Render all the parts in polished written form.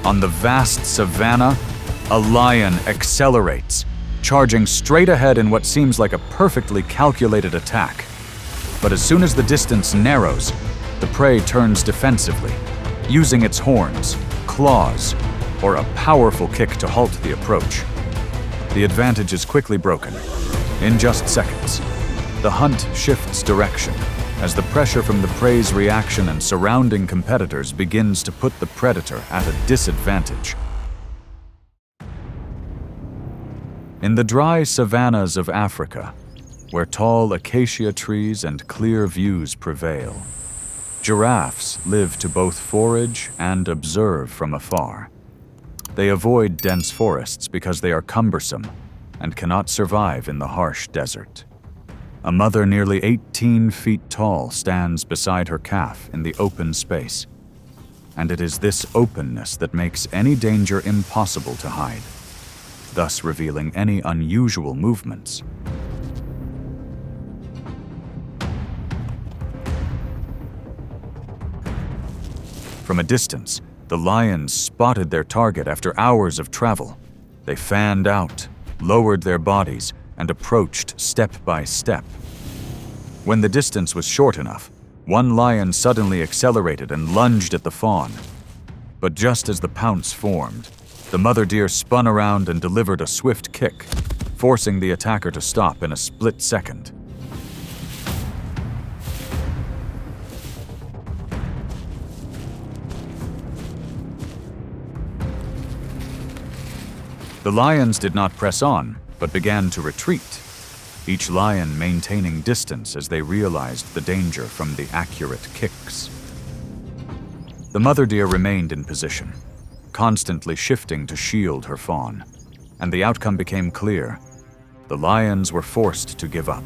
On the vast savanna, a lion accelerates, charging straight ahead in what seems like a perfectly calculated attack. But as soon as the distance narrows, the prey turns defensively, using its horns, claws, or a powerful kick to halt the approach. The advantage is quickly broken. In just seconds, the hunt shifts direction as the pressure from the prey's reaction and surrounding competitors begins to put the predator at a disadvantage. In the dry savannas of Africa, where tall acacia trees and clear views prevail, giraffes live to both forage and observe from afar. They avoid dense forests because they are cumbersome and cannot survive in the harsh desert. A mother nearly 18 feet tall stands beside her calf in the open space, and it is this openness that makes any danger impossible to hide, thus revealing any unusual movements. From a distance, the lions spotted their target after hours of travel. They fanned out, lowered their bodies, and approached step by step. When the distance was short enough, one lion suddenly accelerated and lunged at the fawn. But just as the pounce formed, the mother deer spun around and delivered a swift kick, forcing the attacker to stop in a split second. The lions did not press on, but began to retreat, each lion maintaining distance as they realized the danger from the accurate kicks. The mother deer remained in position, constantly shifting to shield her fawn, and the outcome became clear. The lions were forced to give up.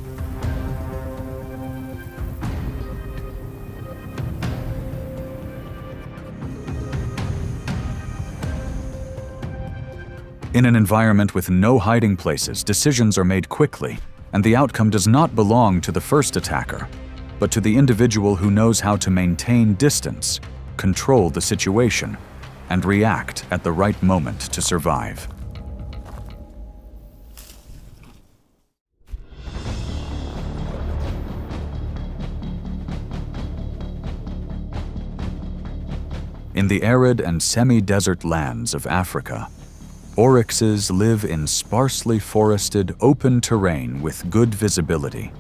In an environment with no hiding places, decisions are made quickly, and the outcome does not belong to the first attacker, but to the individual who knows how to maintain distance, control the situation, and react at the right moment to survive. In the arid and semi-desert lands of Africa, oryxes live in sparsely forested, open terrain with good visibility.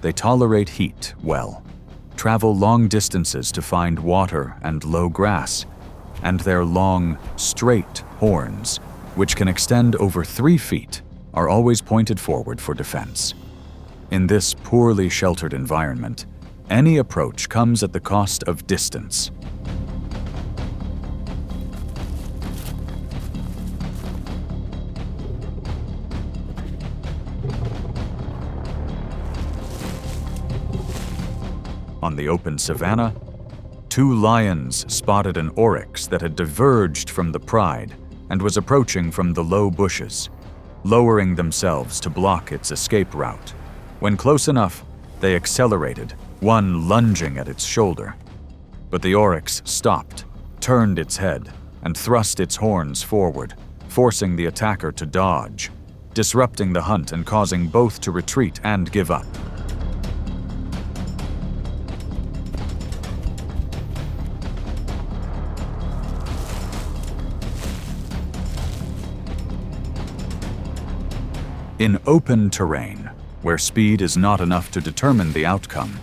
They tolerate heat well, travel long distances to find water and low grass, and their long, straight horns, which can extend over 3 feet, are always pointed forward for defense. In this poorly sheltered environment, any approach comes at the cost of distance. On the open savanna, 2 lions spotted an oryx that had diverged from the pride and was approaching from the low bushes, lowering themselves to block its escape route. When close enough, they accelerated, one lunging at its shoulder. But the oryx stopped, turned its head, and thrust its horns forward, forcing the attacker to dodge, disrupting the hunt and causing both to retreat and give up. In open terrain, where speed is not enough to determine the outcome,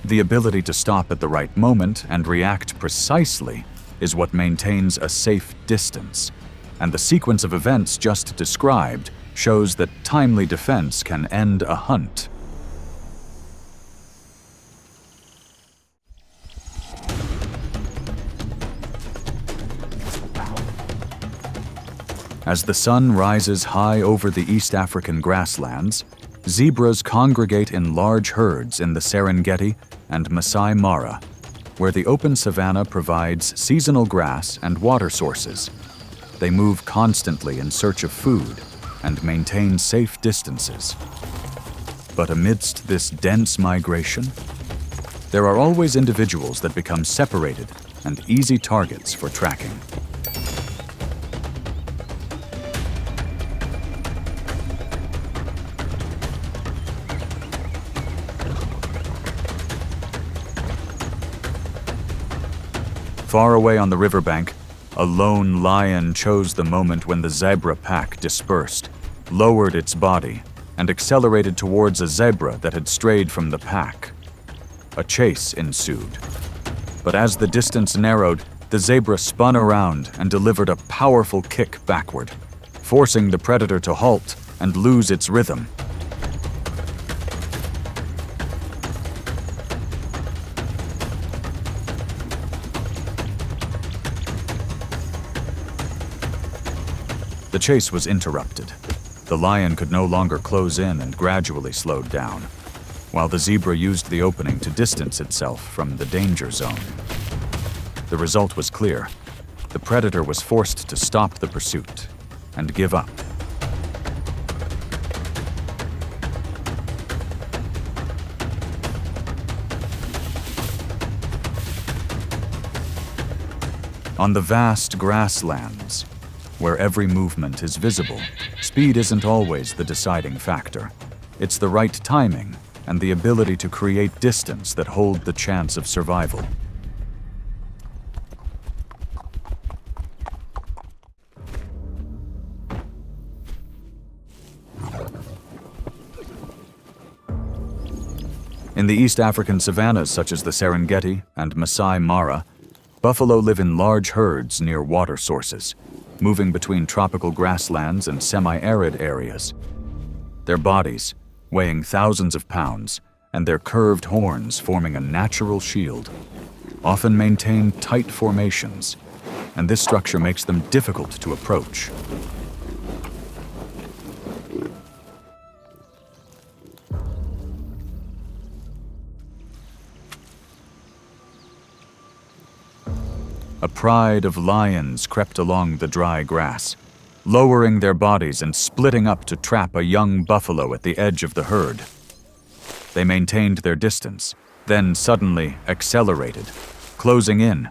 the ability to stop at the right moment and react precisely is what maintains a safe distance, and the sequence of events just described shows that timely defense can end a hunt. As the sun rises high over the East African grasslands, zebras congregate in large herds in the Serengeti and Masai Mara, where the open savanna provides seasonal grass and water sources. They move constantly in search of food and maintain safe distances. But amidst this dense migration, there are always individuals that become separated and easy targets for tracking. Far away on the riverbank, a lone lion chose the moment when the zebra pack dispersed, lowered its body, and accelerated towards a zebra that had strayed from the pack. A chase ensued. But as the distance narrowed, the zebra spun around and delivered a powerful kick backward, forcing the predator to halt and lose its rhythm. The chase was interrupted. The lion could no longer close in and gradually slowed down, while the zebra used the opening to distance itself from the danger zone. The result was clear. The predator was forced to stop the pursuit and give up. On the vast grasslands, where every movement is visible, speed isn't always the deciding factor. It's the right timing and the ability to create distance that hold the chance of survival. In the East African savannas such as the Serengeti and Masai Mara, buffalo live in large herds near water sources, moving between tropical grasslands and semi-arid areas. Their bodies, weighing thousands of pounds, and their curved horns forming a natural shield, often maintain tight formations, and this structure makes them difficult to approach. A pride of lions crept along the dry grass, lowering their bodies and splitting up to trap a young buffalo at the edge of the herd. They maintained their distance, then suddenly accelerated, closing in.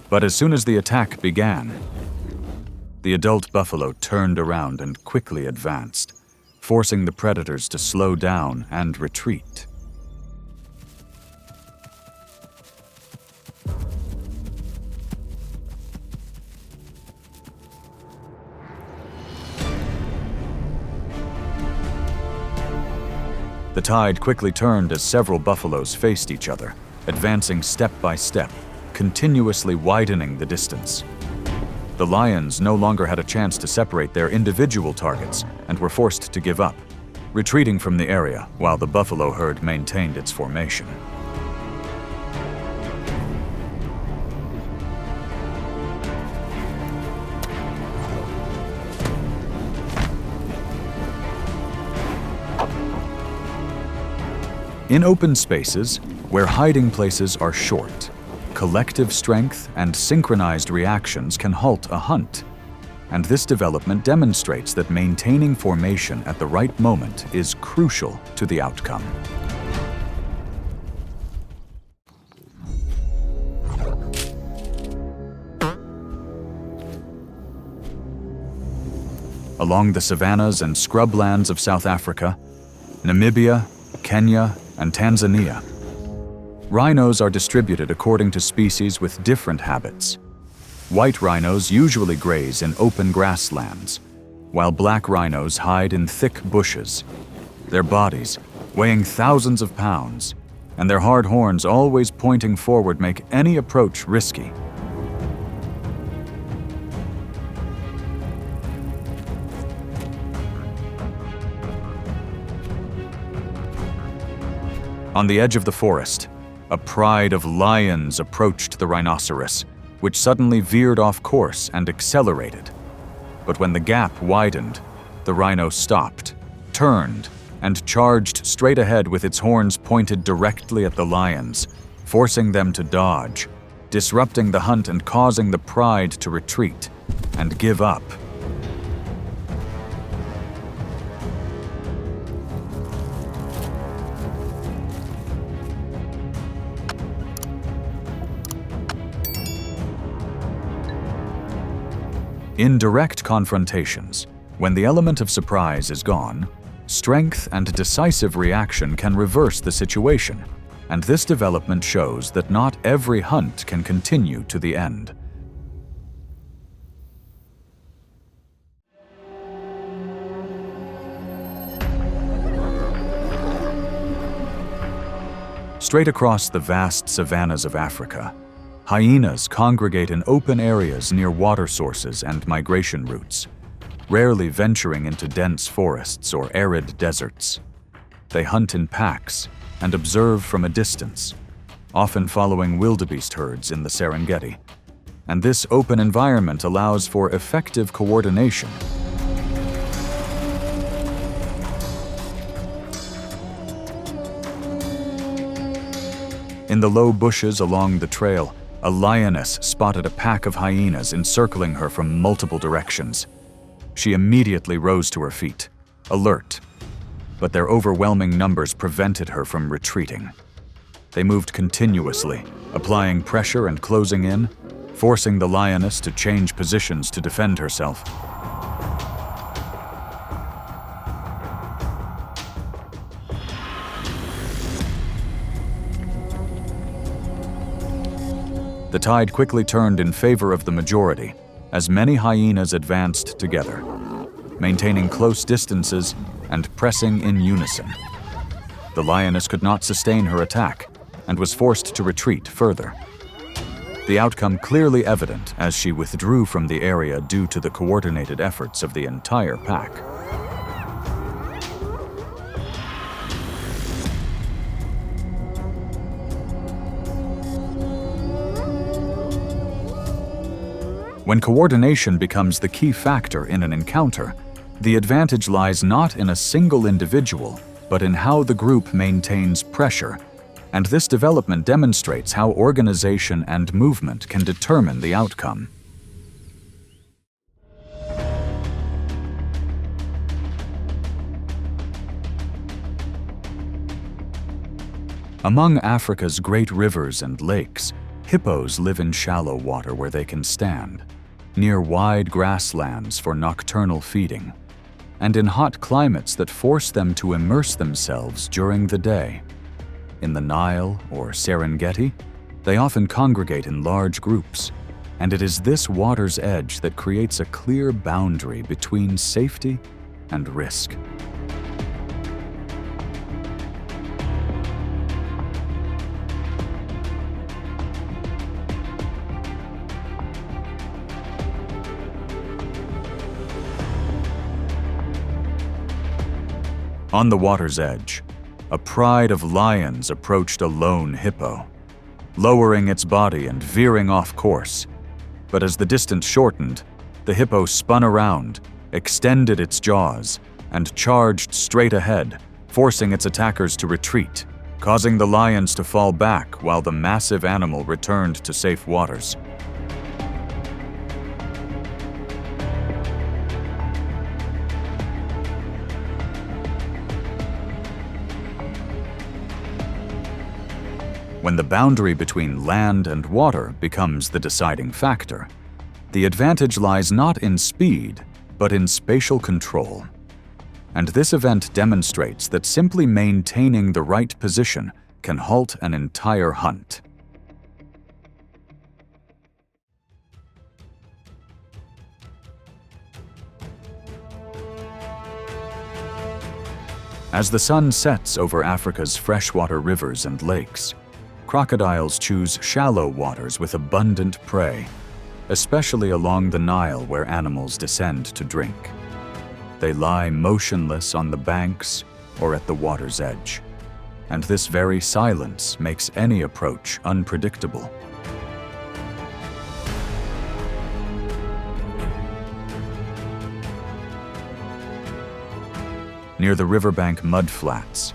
But as soon as the attack began, the adult buffalo turned around and quickly advanced, forcing the predators to slow down and retreat. The tide quickly turned as several buffaloes faced each other, advancing step by step, continuously widening the distance. The lions no longer had a chance to separate their individual targets and were forced to give up, retreating from the area while the buffalo herd maintained its formation. In open spaces, where hiding places are short, collective strength and synchronized reactions can halt a hunt. And this development demonstrates that maintaining formation at the right moment is crucial to the outcome. Along the savannas and scrublands of South Africa, Namibia, Kenya, and Tanzania, rhinos are distributed according to species with different habits. White rhinos usually graze in open grasslands, while black rhinos hide in thick bushes. Their bodies, weighing thousands of pounds, and their hard horns always pointing forward make any approach risky. On the edge of the forest, a pride of lions approached the rhinoceros, which suddenly veered off course and accelerated. But when the gap widened, the rhino stopped, turned, and charged straight ahead with its horns pointed directly at the lions, forcing them to dodge, disrupting the hunt and causing the pride to retreat and give up. In direct confrontations, when the element of surprise is gone, strength and decisive reaction can reverse the situation. and this development shows that not every hunt can continue to the end. Straight across the vast savannas of Africa, hyenas congregate in open areas near water sources and migration routes, rarely venturing into dense forests or arid deserts. They hunt in packs and observe from a distance, often following wildebeest herds in the Serengeti. And this open environment allows for effective coordination. In the low bushes along the trail, a lioness spotted a pack of hyenas encircling her from multiple directions. She immediately rose to her feet, alert, but their overwhelming numbers prevented her from retreating. They moved continuously, applying pressure and closing in, forcing the lioness to change positions to defend herself. The tide quickly turned in favor of the majority, as many hyenas advanced together, maintaining close distances and pressing in unison. The lioness could not sustain her attack and was forced to retreat further. The outcome clearly evident as she withdrew from the area due to the coordinated efforts of the entire pack. When coordination becomes the key factor in an encounter, the advantage lies not in a single individual, but in how the group maintains pressure, and this development demonstrates how organization and movement can determine the outcome. Among Africa's great rivers and lakes, hippos live in shallow water where they can stand, near wide grasslands for nocturnal feeding, and in hot climates that force them to immerse themselves during the day. In the Nile or Serengeti, they often congregate in large groups, and it is this water's edge that creates a clear boundary between safety and risk. On the water's edge, a pride of lions approached a lone hippo, lowering its body and veering off course. But as the distance shortened, the hippo spun around, extended its jaws, and charged straight ahead, forcing its attackers to retreat, causing the lions to fall back while the massive animal returned to safe waters. When the boundary between land and water becomes the deciding factor, the advantage lies not in speed, but in spatial control. And this event demonstrates that simply maintaining the right position can halt an entire hunt. As the sun sets over Africa's freshwater rivers and lakes, crocodiles choose shallow waters with abundant prey, especially along the Nile where animals descend to drink. They lie motionless on the banks or at the water's edge, and this very silence makes any approach unpredictable. Near the riverbank mudflats,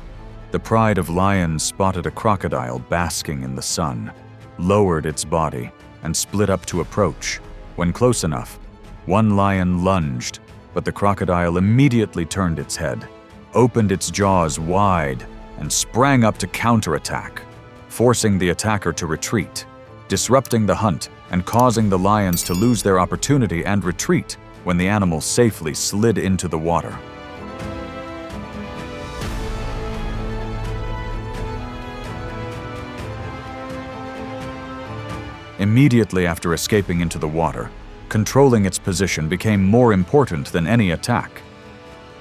the pride of lions spotted a crocodile basking in the sun, lowered its body, and split up to approach. When close enough, one lion lunged, but the crocodile immediately turned its head, opened its jaws wide, and sprang up to counterattack, forcing the attacker to retreat, disrupting the hunt and causing the lions to lose their opportunity and retreat when the animal safely slid into the water. Immediately after escaping into the water, controlling its position became more important than any attack.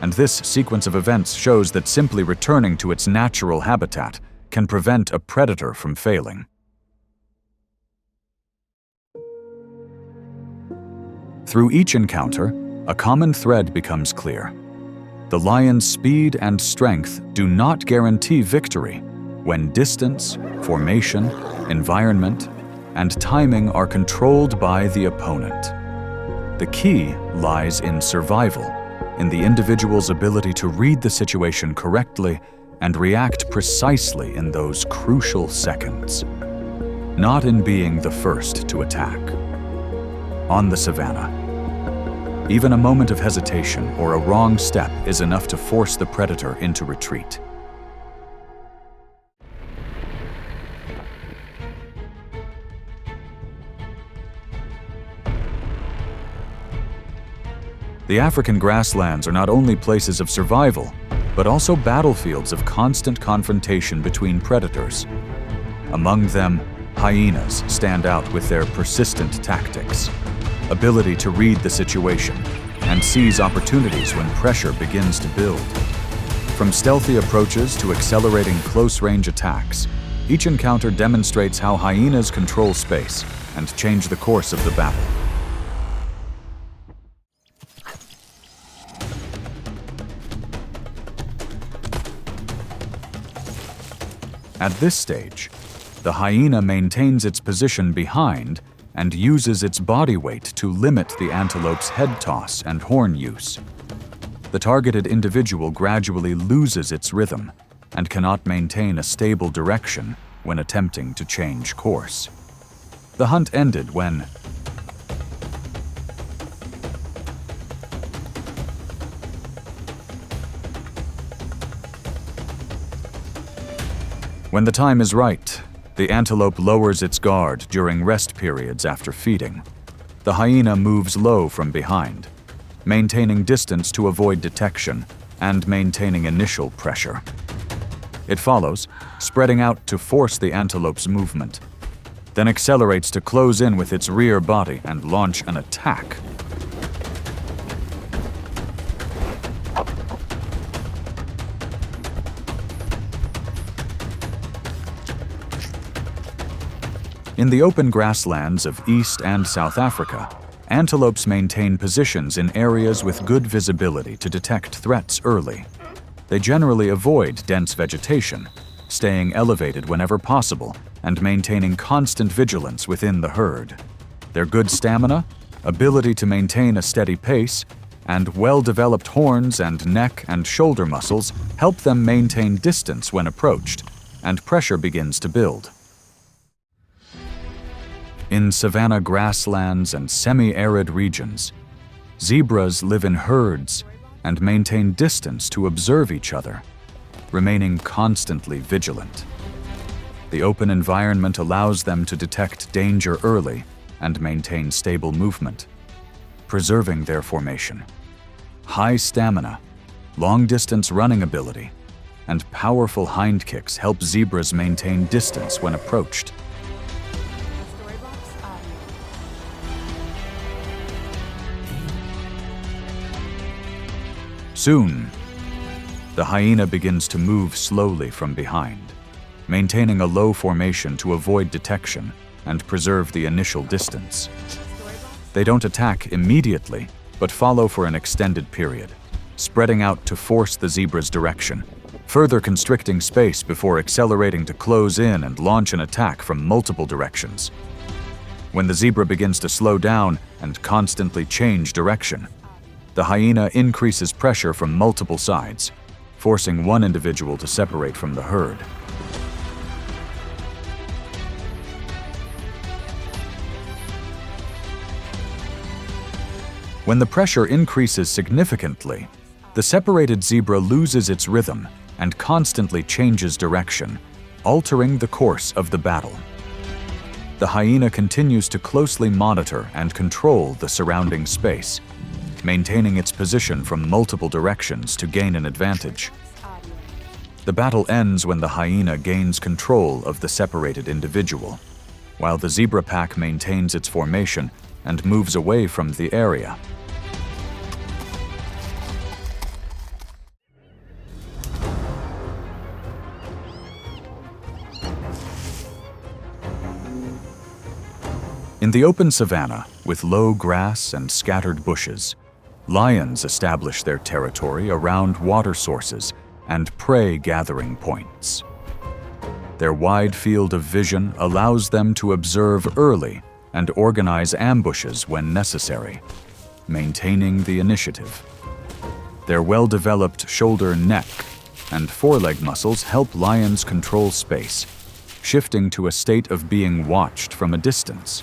And this sequence of events shows that simply returning to its natural habitat can prevent a predator from failing. Through each encounter, a common thread becomes clear. The lion's speed and strength do not guarantee victory when distance, formation, environment, and timing are controlled by the opponent. The key lies in survival, in the individual's ability to read the situation correctly and react precisely in those crucial seconds, not in being the first to attack. On the savannah, even a moment of hesitation or a wrong step is enough to force the predator into retreat. The African grasslands are not only places of survival, but also battlefields of constant confrontation between predators. Among them, hyenas stand out with their persistent tactics, ability to read the situation, and seize opportunities when pressure begins to build. From stealthy approaches to accelerating close-range attacks, each encounter demonstrates how hyenas control space and change the course of the battle. At this stage, the hyena maintains its position behind and uses its body weight to limit the antelope's head toss and horn use. The targeted individual gradually loses its rhythm and cannot maintain a stable direction when attempting to change course. The hunt ended when the time is right, the antelope lowers its guard during rest periods after feeding. The hyena moves low from behind, maintaining distance to avoid detection and maintaining initial pressure. It follows, spreading out to force the antelope's movement, then accelerates to close in with its rear body and launch an attack. In the open grasslands of East and South Africa, antelopes maintain positions in areas with good visibility to detect threats early. They generally avoid dense vegetation, staying elevated whenever possible and maintaining constant vigilance within the herd. Their good stamina, ability to maintain a steady pace, and well-developed horns and neck and shoulder muscles help them maintain distance when approached, and pressure begins to build. In savanna grasslands and semi-arid regions, zebras live in herds and maintain distance to observe each other, remaining constantly vigilant. The open environment allows them to detect danger early and maintain stable movement, preserving their formation. High stamina, long-distance running ability, and powerful hind kicks help zebras maintain distance when approached. Soon, the hyena begins to move slowly from behind, maintaining a low formation to avoid detection and preserve the initial distance. They don't attack immediately, but follow for an extended period, spreading out to force the zebra's direction, further constricting space before accelerating to close in and launch an attack from multiple directions. When the zebra begins to slow down and constantly change direction, the hyena increases pressure from multiple sides, forcing one individual to separate from the herd. When the pressure increases significantly, the separated zebra loses its rhythm and constantly changes direction, altering the course of the battle. The hyena continues to closely monitor and control the surrounding space, maintaining its position from multiple directions to gain an advantage. The battle ends when the hyena gains control of the separated individual, while the zebra pack maintains its formation and moves away from the area. In the open savanna, with low grass and scattered bushes, lions establish their territory around water sources and prey gathering points. Their wide field of vision allows them to observe early and organize ambushes when necessary, maintaining the initiative. Their well-developed shoulder, neck, and foreleg muscles help lions control space, shifting to a state of being watched from a distance.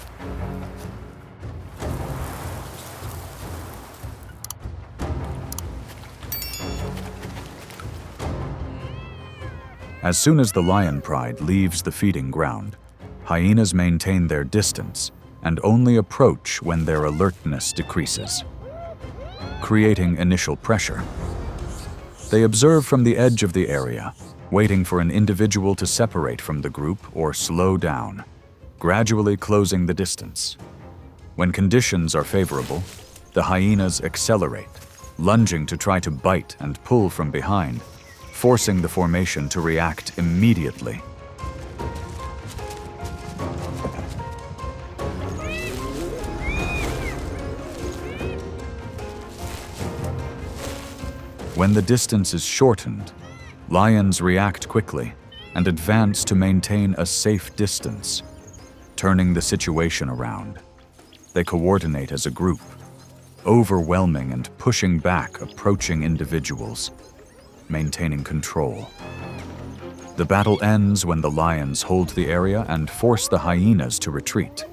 As soon as the lion pride leaves the feeding ground, hyenas maintain their distance and only approach when their alertness decreases, creating initial pressure. They observe from the edge of the area, waiting for an individual to separate from the group or slow down, gradually closing the distance. When conditions are favorable, the hyenas accelerate, lunging to try to bite and pull from behind, forcing the formation to react immediately. When the distance is shortened, lions react quickly and advance to maintain a safe distance, turning the situation around. They coordinate as a group, overwhelming and pushing back approaching individuals, maintaining control. The battle ends when the lions hold the area and force the hyenas to retreat.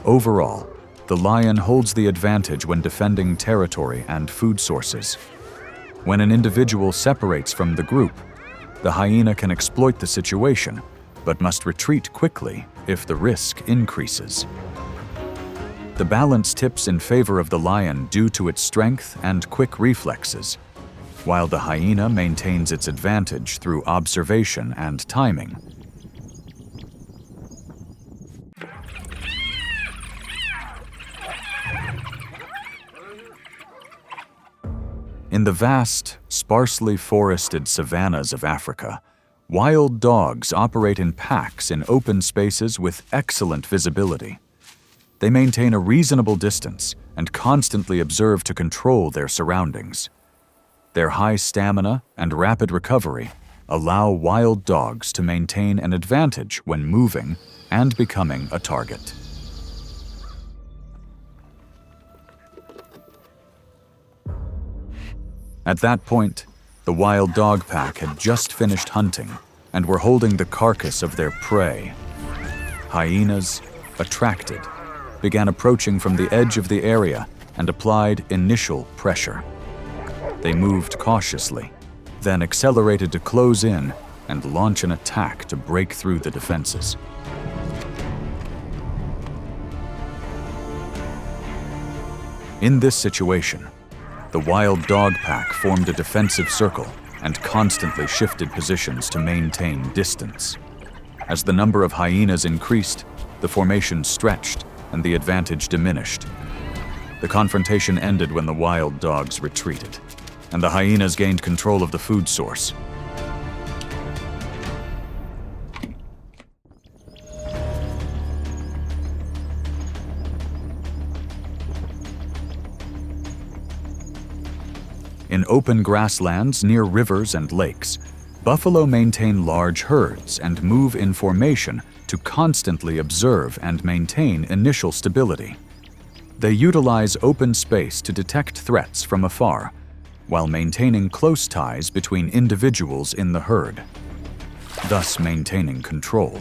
Overall, the lion holds the advantage when defending territory and food sources. When an individual separates from the group, the hyena can exploit the situation, but must retreat quickly if the risk increases. The balance tips in favor of the lion due to its strength and quick reflexes, while the hyena maintains its advantage through observation and timing. In the vast, sparsely forested savannas of Africa, wild dogs operate in packs in open spaces with excellent visibility. They maintain a reasonable distance and constantly observe to control their surroundings. Their high stamina and rapid recovery allow wild dogs to maintain an advantage when moving and becoming a target. At that point, the wild dog pack had just finished hunting and were holding the carcass of their prey. Hyenas, attracted, began approaching from the edge of the area and applied initial pressure. They moved cautiously, then accelerated to close in and launch an attack to break through the defenses. In this situation, the wild dog pack formed a defensive circle and constantly shifted positions to maintain distance. As the number of hyenas increased, the formation stretched and the advantage diminished. The confrontation ended when the wild dogs retreated, and the hyenas gained control of the food source. In open grasslands near rivers and lakes, buffalo maintain large herds and move in formation to constantly observe and maintain initial stability. They utilize open space to detect threats from afar, while maintaining close ties between individuals in the herd, thus maintaining control.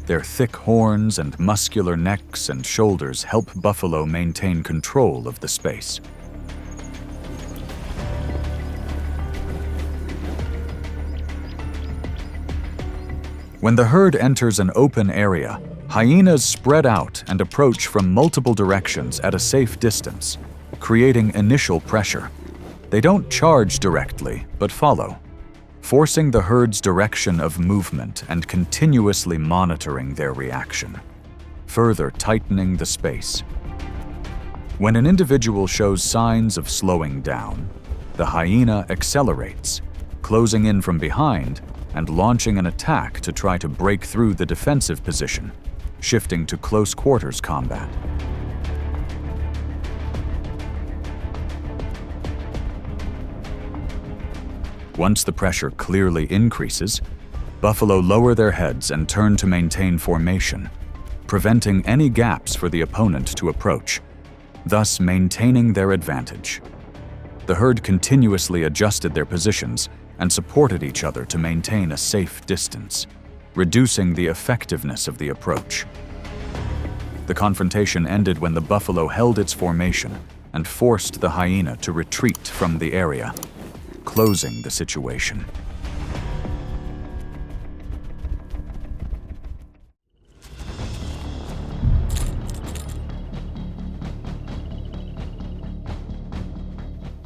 Their thick horns and muscular necks and shoulders help buffalo maintain control of the space. When the herd enters an open area, hyenas spread out and approach from multiple directions at a safe distance, creating initial pressure. They don't charge directly, but follow. forcing the herd's direction of movement and continuously monitoring their reaction, further tightening the space. When an individual shows signs of slowing down, the hyena accelerates, closing in from behind and launching an attack to try to break through the defensive position, shifting to close quarters combat. Once the pressure clearly increases, buffalo lower their heads and turn to maintain formation, preventing any gaps for the opponent to approach, thus maintaining their advantage. The herd continuously adjusted their positions and supported each other to maintain a safe distance, reducing the effectiveness of the approach. The confrontation ended when the buffalo held its formation and forced the hyena to retreat from the area, closing the situation.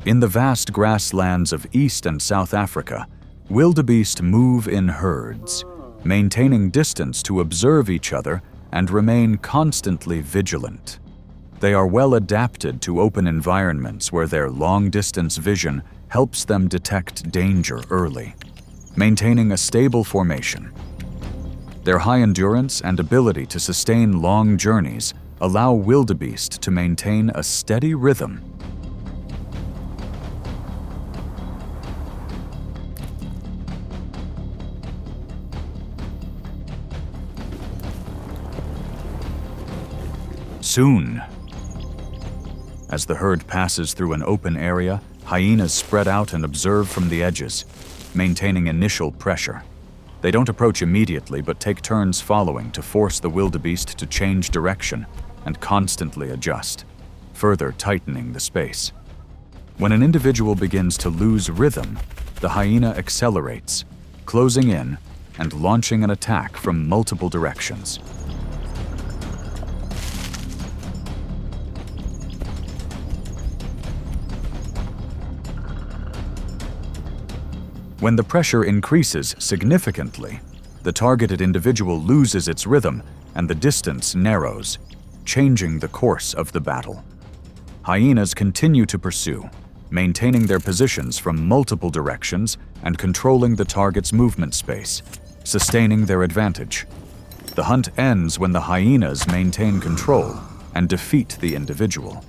In the vast grasslands of East and South Africa, wildebeest move in herds, maintaining distance to observe each other and remain constantly vigilant. They are well adapted to open environments where their long-distance vision helps them detect danger early, maintaining a stable formation. Their high endurance and ability to sustain long journeys allow wildebeest to maintain a steady rhythm. Soon, as the herd passes through an open area, hyenas spread out and observe from the edges, maintaining initial pressure. They don't approach immediately, but take turns following to force the wildebeest to change direction and constantly adjust, further tightening the space. When an individual begins to lose rhythm, the hyena accelerates, closing in and launching an attack from multiple directions. When the pressure increases significantly, the targeted individual loses its rhythm and the distance narrows, changing the course of the battle. Hyenas continue to pursue, maintaining their positions from multiple directions and controlling the target's movement space, sustaining their advantage. The hunt ends when the hyenas maintain control and defeat the individual,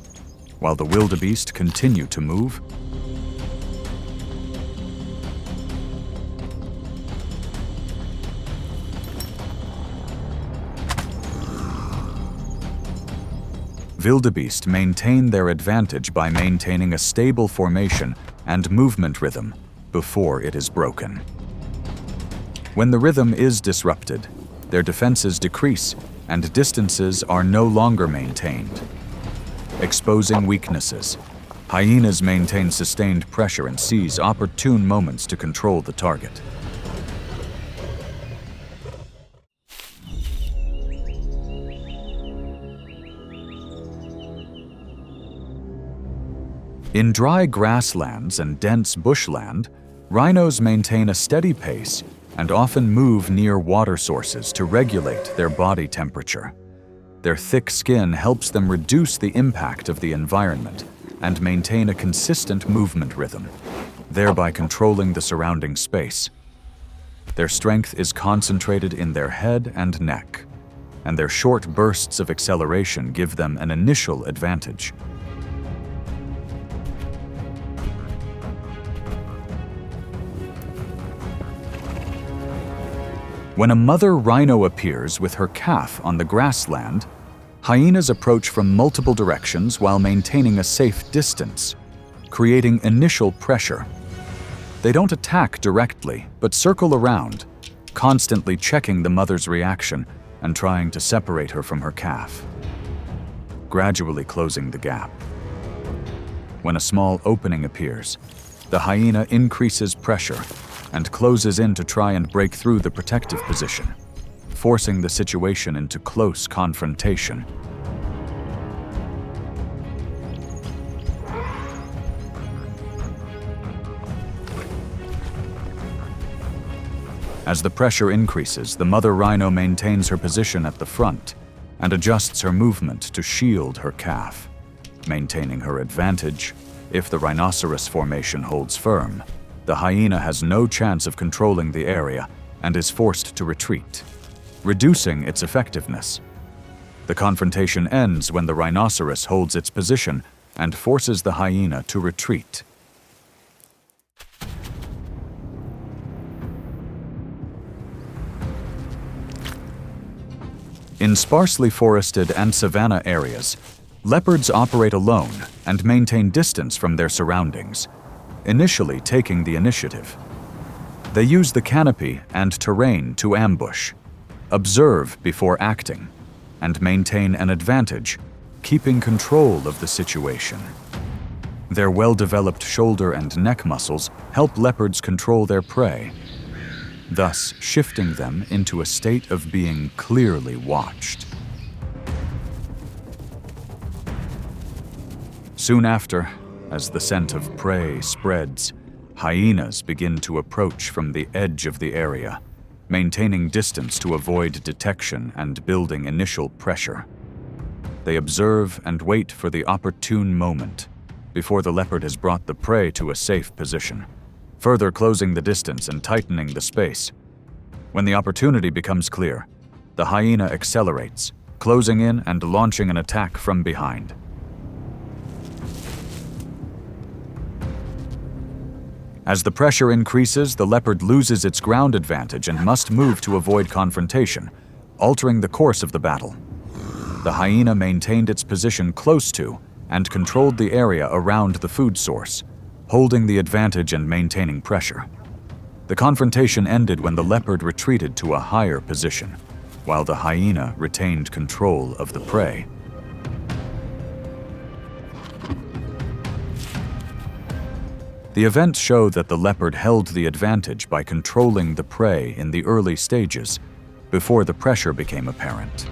while the wildebeest continue to move. Wildebeest maintain their advantage by maintaining a stable formation and movement rhythm before it is broken. When the rhythm is disrupted, their defenses decrease and distances are no longer maintained. Exposing weaknesses, hyenas maintain sustained pressure and seize opportune moments to control the target. In dry grasslands and dense bushland, rhinos maintain a steady pace and often move near water sources to regulate their body temperature. Their thick skin helps them reduce the impact of the environment and maintain a consistent movement rhythm, thereby controlling the surrounding space. Their strength is concentrated in their head and neck, and their short bursts of acceleration give them an initial advantage. When a mother rhino appears with her calf on the grassland, hyenas approach from multiple directions while maintaining a safe distance, creating initial pressure. They don't attack directly, but circle around, constantly checking the mother's reaction and trying to separate her from her calf, gradually closing the gap. When a small opening appears, the hyena increases pressure and closes in to try and break through the protective position, forcing the situation into close confrontation. As the pressure increases, the mother rhino maintains her position at the front and adjusts her movement to shield her calf, maintaining her advantage. If the rhinoceros formation holds firm, the hyena has no chance of controlling the area and is forced to retreat, reducing its effectiveness. The confrontation ends when the rhinoceros holds its position and forces the hyena to retreat. In sparsely forested and savanna areas, leopards operate alone and maintain distance from their surroundings, initially taking the initiative. They use the canopy and terrain to ambush, observe before acting, and maintain an advantage, keeping control of the situation. Their well-developed shoulder and neck muscles help leopards control their prey, thus shifting them into a state of being clearly watched. Soon after, as the scent of prey spreads, hyenas begin to approach from the edge of the area, maintaining distance to avoid detection and building initial pressure. They observe and wait for the opportune moment before the leopard has brought the prey to a safe position, further closing the distance and tightening the space. When the opportunity becomes clear, the hyena accelerates, closing in and launching an attack from behind. As the pressure increases, the leopard loses its ground advantage and must move to avoid confrontation, altering the course of the battle. The hyena maintained its position close to and controlled the area around the food source, holding the advantage and maintaining pressure. The confrontation ended when the leopard retreated to a higher position, while the hyena retained control of the prey. The events show that the leopard held the advantage by controlling the prey in the early stages, before the pressure became apparent.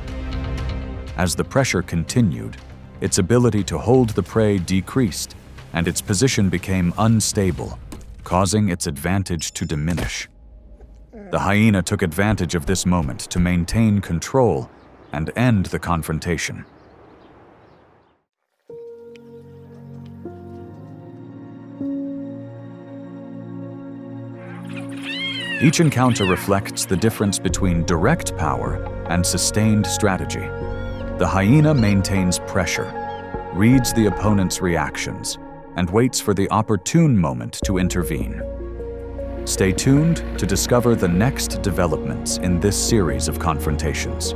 As the pressure continued, its ability to hold the prey decreased, and its position became unstable, causing its advantage to diminish. The hyena took advantage of this moment to maintain control and end the confrontation. Each encounter reflects the difference between direct power and sustained strategy. The hyena maintains pressure, reads the opponent's reactions, and waits for the opportune moment to intervene. Stay tuned to discover the next developments in this series of confrontations.